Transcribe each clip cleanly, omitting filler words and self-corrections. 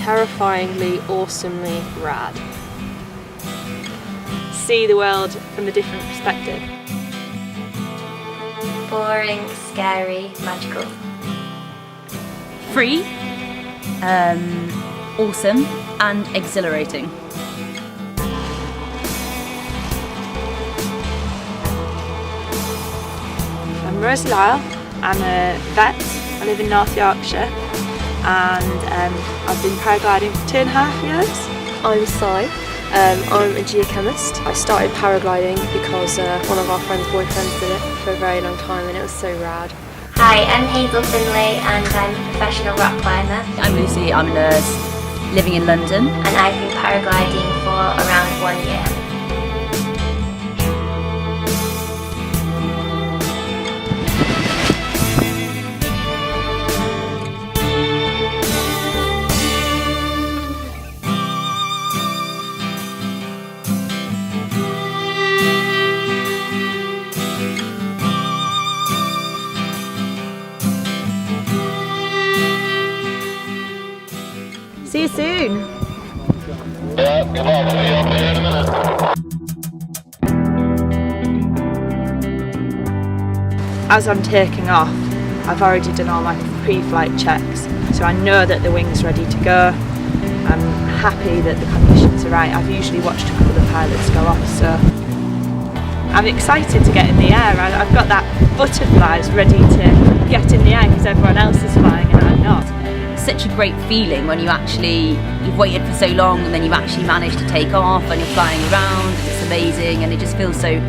Terrifyingly, awesomely rad. See the world from a different perspective. Boring, scary, magical. Free, awesome, and exhilarating. I'm Rosie Lyle. I'm a vet. I live in North Yorkshire, and I've been paragliding for 2.5 years. I'm Si. I'm a geochemist. I started paragliding because one of our friends' boyfriends did it for a very long time and it was so rad. Hi, I'm Hazel Finlay and I'm a professional rock climber. I'm Lucy, I'm a nurse living in London. And I've been paragliding for around 1 year. See you soon. As I'm taking off, I've already done all my pre-flight checks, so I know that the wing's ready to go. I'm happy that the conditions are right. I've usually watched a couple of pilots go off, so I'm excited to get in the air. I've got that butterflies ready to get in the air because everyone else is flying and I'm not. Such a great feeling when you've waited for so long and then you've actually managed to take off and you're flying around and it's amazing and it just feels so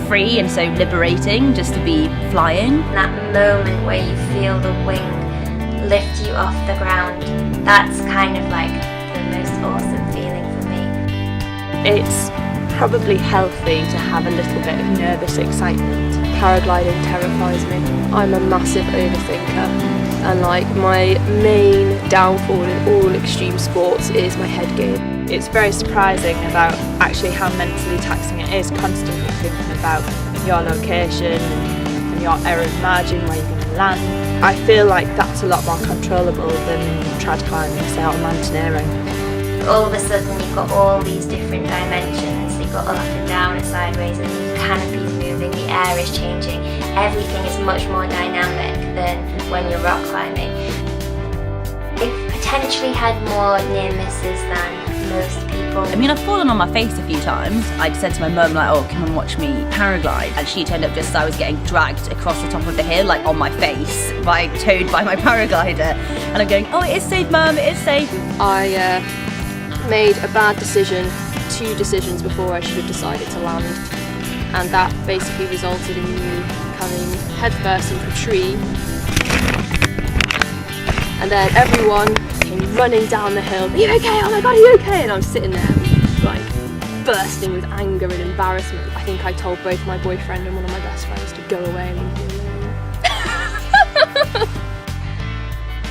free and so liberating just to be flying. That moment where you feel the wing lift you off the ground, that's kind of like the most awesome feeling for me. It's probably healthy to have a little bit of nervous excitement. Paragliding terrifies me. I'm a massive overthinker. And like my main downfall in all extreme sports is my head game. It's very surprising about actually how mentally taxing it is, constantly thinking about your location and your error of margin, where you're going to land. I feel like that's a lot more controllable than trad climbing, say, or mountaineering. All of a sudden you've got all these different dimensions. You've got up and down and sideways and the canopy's moving, the air is changing. Everything is much more dynamic than when you're rock climbing. I've potentially had more near misses than most people. I mean, I've fallen on my face a few times. I said to my mum, like, oh, come and watch me paraglide. And she turned up just as I was getting dragged across the top of the hill, like on my face, towed by my paraglider. And I'm going, oh, it is safe, Mum, it is safe. I made a bad decision, 2 decisions before I should have decided to land. And that basically resulted in me coming headfirst into a tree. And then everyone came running down the hill. Are you okay? Oh my god, are you okay? And I'm sitting there like bursting with anger and embarrassment. I think I told both my boyfriend and one of my best friends to go away and leave me alone.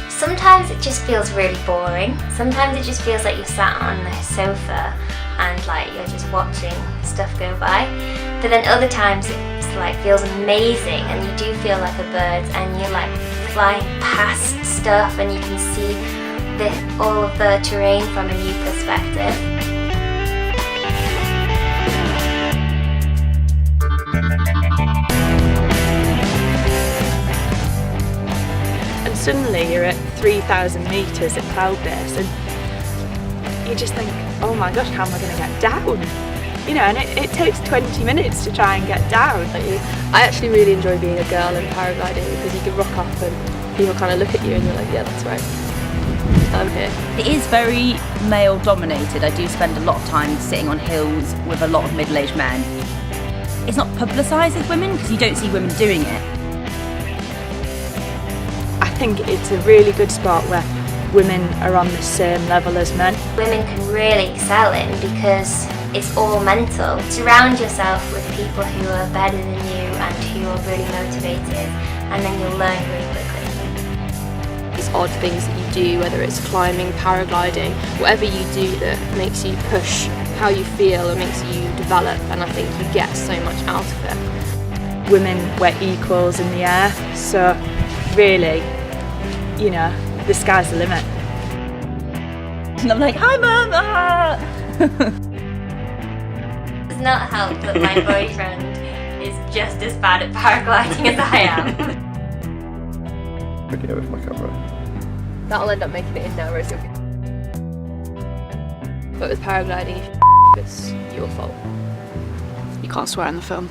Sometimes it just feels really boring. Sometimes it just feels like you're sat on the sofa and like you're just watching stuff go by. But then other times it's like feels amazing and you do feel like a bird and you're like flying past stuff and you can see all of the terrain from a new perspective. And suddenly you're at 3,000 metres at cloud base and you just think, oh my gosh, how am I going to get down? You know, and it takes 20 minutes to try and get down. I actually really enjoy being a girl in paragliding because you can rock up and people kind of look at you and you're like, yeah, that's right, I'm here. It is very male dominated. I do spend a lot of time sitting on hills with a lot of middle-aged men. It's not publicised as women because you don't see women doing it. I think it's a really good sport where women are on the same level as men. Women can really excel in because it's all mental. Surround yourself with people who are better than you and who are really motivated, and then you'll learn really quickly. These odd things that you do, whether it's climbing, paragliding, whatever you do that makes you push how you feel and makes you develop, and I think you get so much out of it. Women were equals in the air, so really, you know, the sky's the limit. And I'm like, hi mum! Ah! Does not help that my boyfriend is just as bad at paragliding as I am. Okay, with my camera. That'll end up making it in now, Rosie. But with paragliding, if you it's your fault. You can't swear in the film.